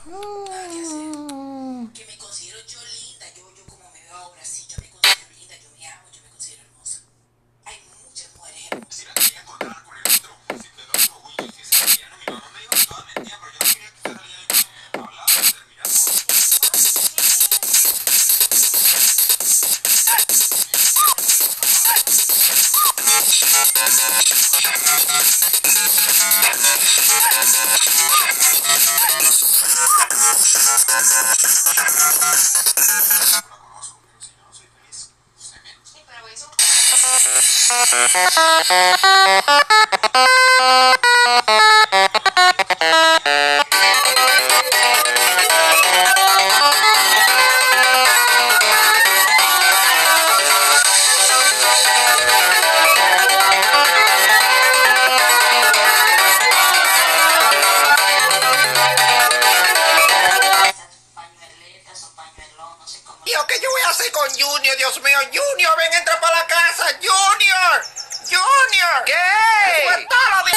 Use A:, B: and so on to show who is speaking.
A: Nada que hacer. Que me considero yo linda, yo como me veo ahora, sí, yo me considero linda, yo me amo, yo me considero hermosa. Hay muchas mujeres.
B: Si la quería encontrar con el otro, si te da otro orgullo, si es cristiano, mi mamá me dijo que toda mentira, pero yo no quería que usted saliera ahí hablando, terminando.
C: ¿Qué yo voy a hacer con Junior? Dios mío, Junior, ven, entra para la casa. Junior, Junior. ¿Qué? Pues todo lo bien.